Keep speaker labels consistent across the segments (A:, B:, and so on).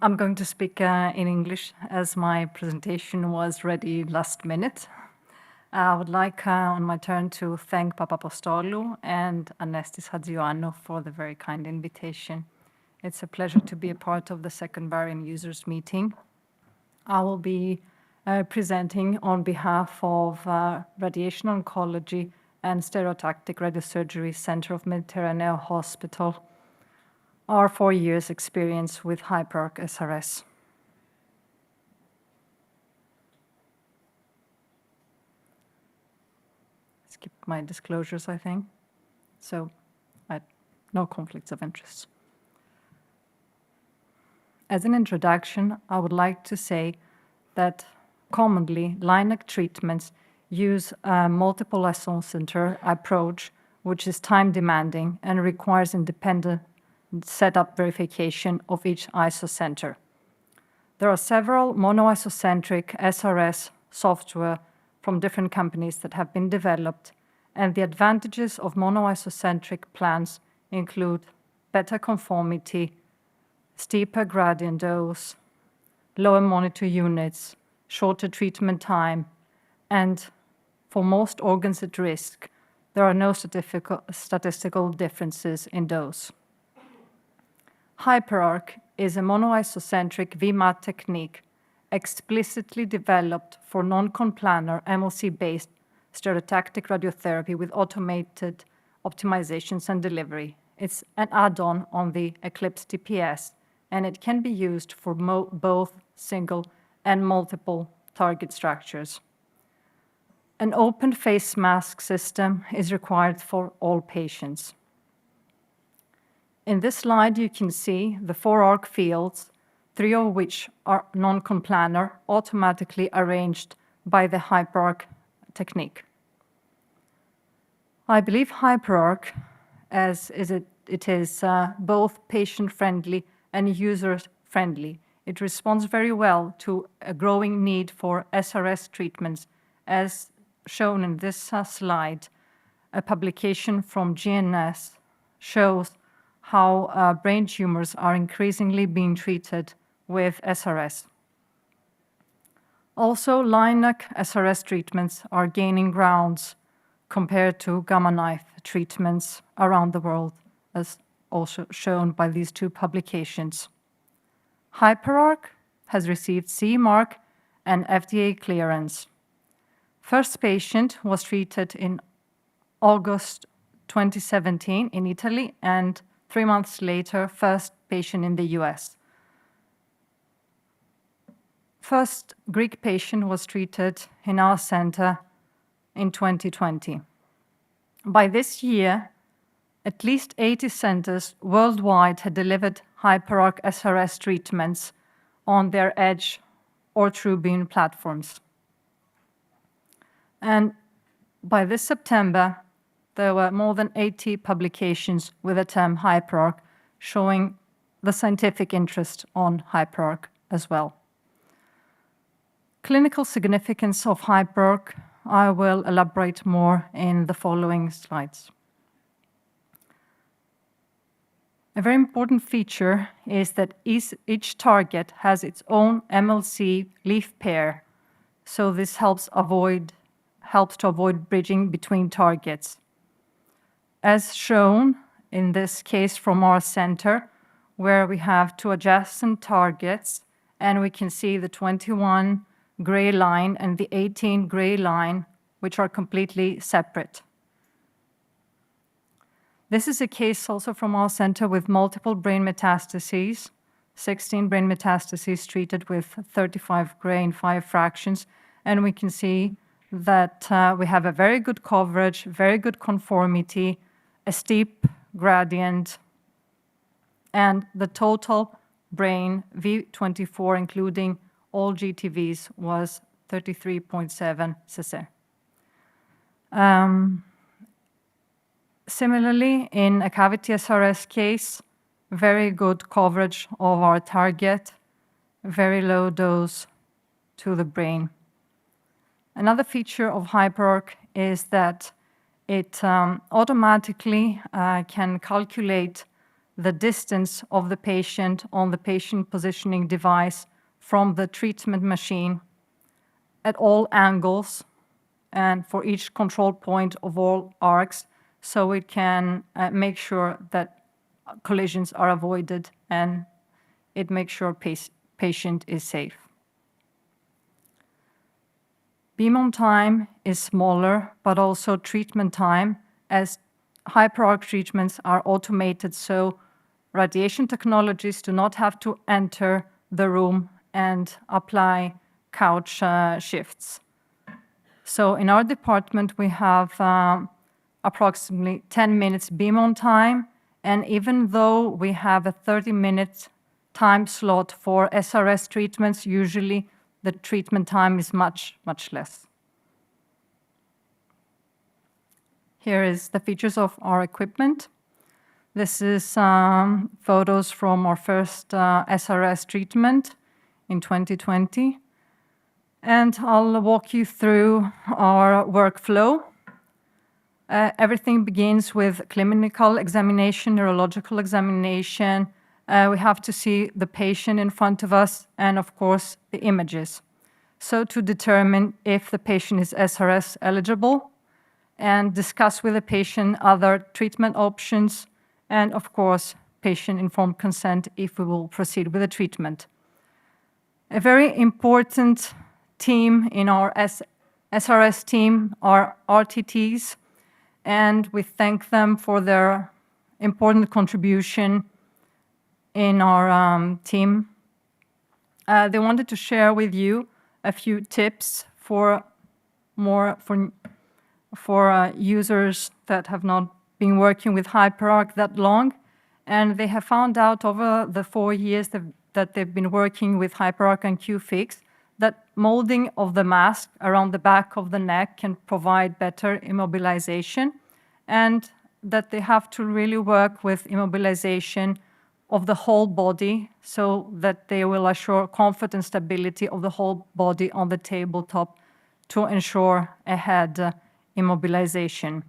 A: I'm going to speak in English as my presentation was ready last minute. I would like, on my turn, to thank Papaapostolou and Anestis Hadjioannou for the very kind invitation. It's a pleasure to be a part of the second Varian Users Meeting. I will be presenting on behalf of Radiation Oncology and Stereotactic Radiosurgery Center of Mediterraneo Hospital, our 4 years experience with HyperArc SRS. Skip my disclosures, I think. So, no conflicts of interest. As an introduction, I would like to say that commonly, LINAC treatments use a multiple isocenter approach, which is time-demanding and requires independent setup verification of each isocenter. There are several monoisocentric SRS software from different companies that have been developed, and the advantages of monoisocentric plans include better conformity, steeper gradient dose, lower monitor units, shorter treatment time, and for most organs at risk, there are no statistical differences in dose. HyperArc is a monoisocentric VMAT technique explicitly developed for non-conplanar MLC-based stereotactic radiotherapy with automated optimizations and delivery. It's an add-on on the Eclipse TPS, and it can be used for both single and multiple target structures. An open face mask system is required for all patients. In this slide, you can see the 4 arc fields, 3 of which are non-conplanar, automatically arranged by the HyperArc technique. I believe HyperArc, as it is both patient-friendly and user-friendly. It responds very well to a growing need for SRS treatments, as shown in this slide. A publication from GNS shows how brain tumors are increasingly being treated with SRS. Also, LINAC SRS treatments are gaining grounds compared to gamma knife treatments around the world, as also shown by these 2 publications. HyperArc has received CE mark and FDA clearance. First patient was treated in August 2017 in Italy, and 3 months later, first patient in the US. First Greek patient was treated in our center in 2020. By this year, at least 80 centers worldwide had delivered HyperArc SRS treatments on their Edge or TrueBeam platforms. And by this September, there were more than 80 publications with the term HyperArc, showing the scientific interest on HyperArc as well. Clinical significance of HyperArc, I will elaborate more in the following slides. A very important feature is that each target has its own MLC leaf pair, so this helps to avoid bridging between targets. As shown in this case from our center, where we have 2 adjacent targets, and we can see the 21 gray line and the 18 gray line, which are completely separate. This is a case also from our center with multiple brain metastases, 16 brain metastases treated with 35 gray and 5 fractions, and we can see that we have a very good coverage, very good conformity, a steep gradient, and the total brain V24, including all GTVs, was 33.7 cc. Similarly, in a cavity SRS case, very good coverage of our target, very low dose to the brain. Another feature of HyperArc is that it automatically can calculate the distance of the patient on the patient positioning device from the treatment machine at all angles and for each control point of all arcs, so it can make sure that collisions are avoided and it makes sure patient is safe. Beam on time is smaller, but also treatment time, as HyperArc treatments are automated, so radiation technologists do not have to enter the room and apply couch shifts. So in our department, we have approximately 10 minutes beam on time, and even though we have a 30-minute time slot for SRS treatments, usually the treatment time is much, much less. Here is the features of our equipment. This is photos from our first SRS treatment in 2020. And I'll walk you through our workflow. Everything begins with clinical examination, neurological examination. We have to see the patient in front of us and, of course, the images. So to determine if the patient is SRS eligible and discuss with the patient other treatment options and, of course, patient-informed consent if we will proceed with the treatment. A very important team in our SRS team are RTTs, and we thank them for their important contribution in our team. They wanted to share with you a few tips for users that have not been working with HyperArc that long, and they have found out over the 4 years that they've been working with HyperArc and QFix that molding of the mask around the back of the neck can provide better immobilization, and that they have to really work with immobilization of the whole body so that they will assure comfort and stability of the whole body on the tabletop to ensure a head immobilization.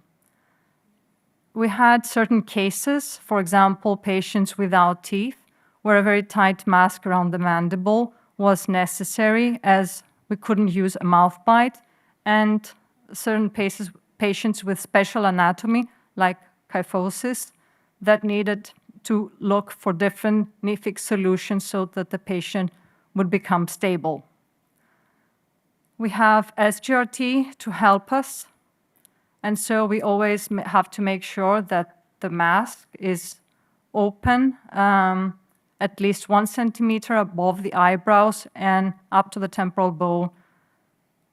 A: We had certain cases, for example, patients without teeth, where a very tight mask around the mandible was necessary as we couldn't use a mouth bite, and certain patients with special anatomy, like kyphosis, that needed to look for different NIFIX solutions so that the patient would become stable. We have SGRT to help us, and so we always have to make sure that the mask is open at least 1 centimeter above the eyebrows and up to the temporal bone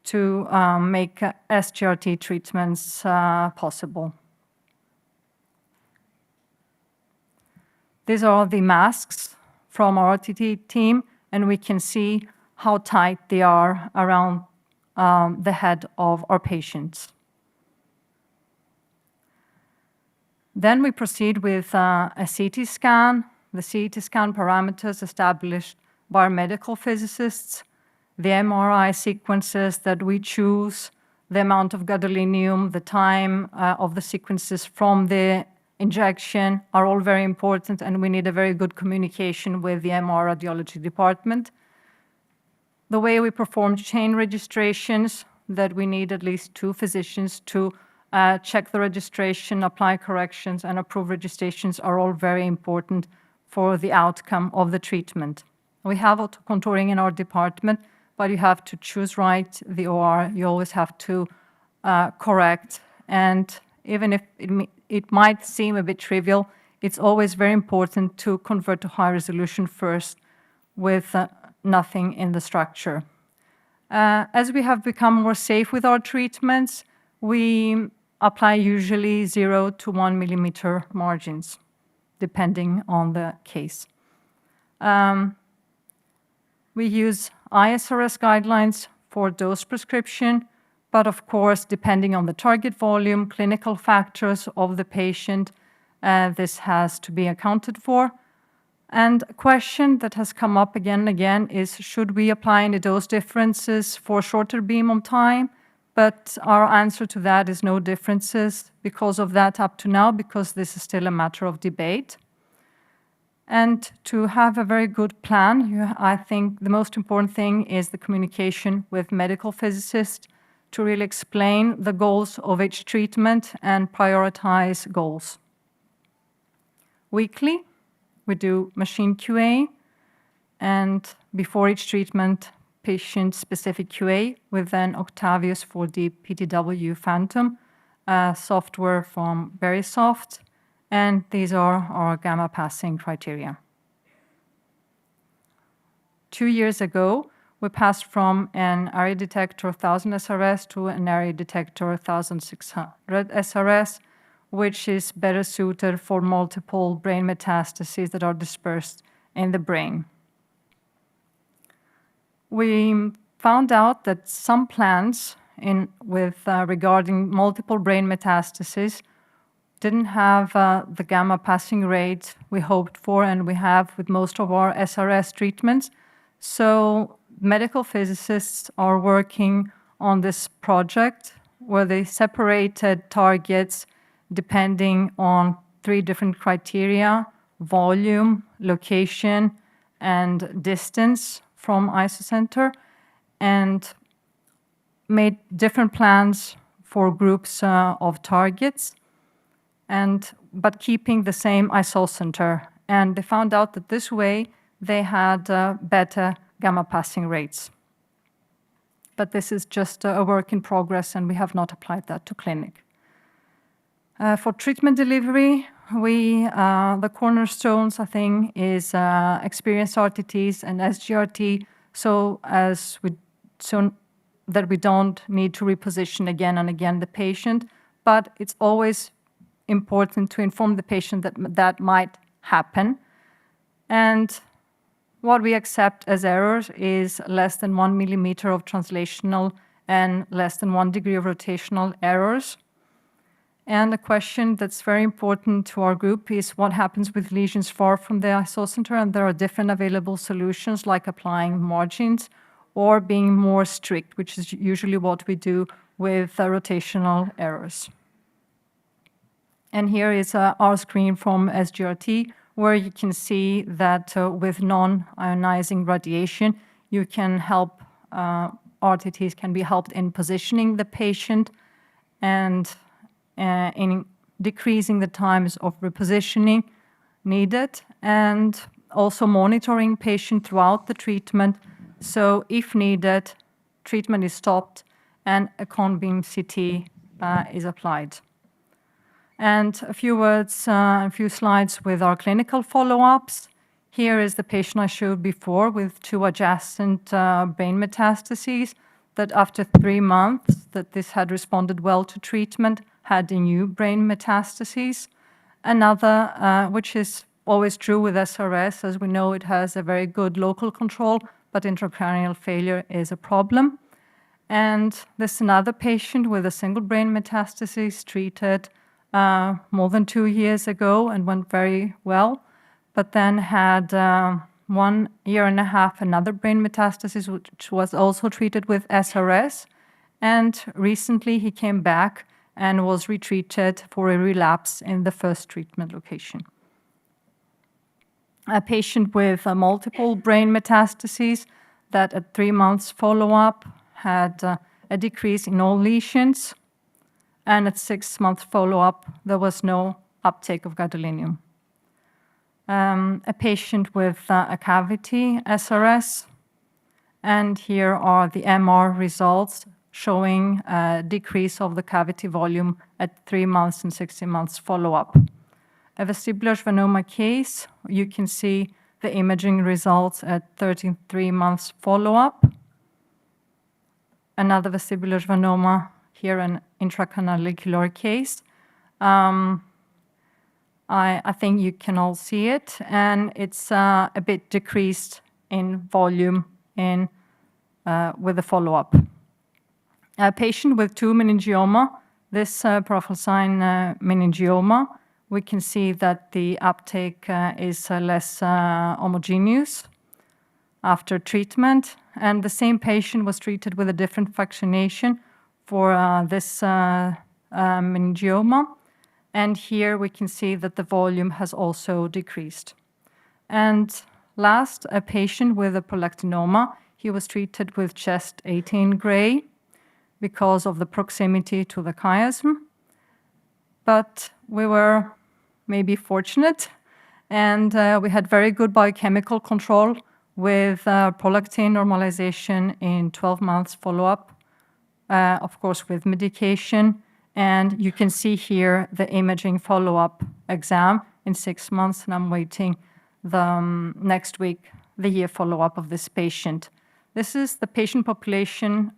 A: to make SGRT treatments possible. These are the masks from our RTT team, and we can see how tight they are around the head of our patients. Then we proceed with a CT scan. The CT scan parameters established by our medical physicists, the MRI sequences that we choose, the amount of gadolinium, the time of the sequences from the injection are all very important, and we need a very good communication with the MR radiology department. The way we perform chain registrations, that we need at least 2 physicians to check the registration, apply corrections, and approve registrations are all very important for the outcome of the treatment. We have auto-contouring in our department, but you have to choose right the OR. You always have to correct, and even if it might seem a bit trivial, it's always very important to convert to high resolution first with nothing in the structure. As we have become more safe with our treatments, we apply usually 0 to 1 millimeter margins, depending on the case. We use ISRS guidelines for dose prescription, but of course, depending on the target volume, clinical factors of the patient, this has to be accounted for. And a question that has come up again and again is, should we apply any dose differences for shorter beam on time? But our answer to that is no differences because of that up to now, because this is still a matter of debate. And to have a very good plan, I think the most important thing is the communication with medical physicists to really explain the goals of each treatment and prioritize goals. Weekly, we do machine QA, and before each treatment, patient-specific QA with then Octavius for the PTW Phantom, software from Verisoft, and these are our gamma passing criteria. 2 years ago, we passed from an area detector 1000 SRS to an area detector 1600 SRS, which is better suited for multiple brain metastases that are dispersed in the brain. We found out that some plans regarding multiple brain metastases didn't have the gamma passing rate we hoped for and we have with most of our SRS treatments. So medical physicists are working on this project where they separated targets depending on 3 different criteria: volume, location, and distance from isocenter, and made different plans for groups of targets, but keeping the same isocenter. And they found out that this way they had better gamma passing rates. But this is just a work in progress, and we have not applied that to clinic. For treatment delivery, the cornerstones, I think, is experienced RTTs and SGRT, so that we don't need to reposition again and again the patient. But it's always important to inform the patient that that might happen. And what we accept as errors is less than 1 millimeter of translational and less than 1 degree of rotational errors. And a question that's very important to our group is what happens with lesions far from the isocenter, and there are different available solutions like applying margins or being more strict, which is usually what we do with rotational errors. And here is our screen from SGRT, where you can see that with non-ionizing radiation, you can help, RTTs can be helped in positioning the patient and in decreasing the times of repositioning needed, and also monitoring patient throughout the treatment. So if needed, treatment is stopped and a cone beam CT is applied. And a few words, a few slides with our clinical follow-ups. Here is the patient I showed before with 2 adjacent brain metastases that after 3 months that this had responded well to treatment, had a new brain metastases. Another, which is always true with SRS, as we know it has a very good local control, but intracranial failure is a problem. And there's another patient with a single brain metastasis treated more than 2 years ago and went very well, but then had 1 year and a half another brain metastasis, which was also treated with SRS. And recently he came back and was retreated for a relapse in the first treatment location. A patient with multiple brain metastases that at 3 months follow-up had a decrease in all lesions, and at 6 months follow-up, there was no uptake of gadolinium. A patient with a cavity SRS, and here are the MR results showing a decrease of the cavity volume at 3 months and 16 months follow-up. A vestibular schwannoma case, you can see the imaging results at 33 months follow-up. Another vestibular schwannoma, here an intracanalicular case. I think you can all see it, and it's a bit decreased in volume with the follow-up. A patient with 2 meningioma, this peripheral sign meningioma, we can see that the uptake is less homogeneous after treatment, and the same patient was treated with a different vaccination for this meningioma, and here we can see that the volume has also decreased. And last, a patient with a prolactinoma. He was treated with chest 18 gray because of the proximity to the chiasm. But we were maybe fortunate, and we had very good biochemical control with prolactin normalization in 12 months follow-up, of course with medication. And you can see here the imaging follow-up exam in 6 months, and I'm waiting the next week, the year follow-up of this patient. This is the patient population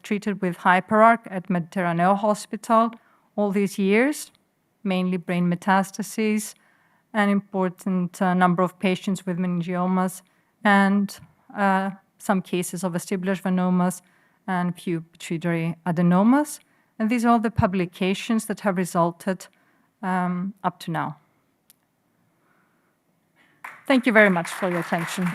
A: treated with HyperArc at Mediterraneo Hospital all these years, mainly brain metastases, an important number of patients with meningiomas, and some cases of vestibular schwannomas and few pituitary adenomas. And these are the publications that have resulted up to now. Thank you very much for your attention.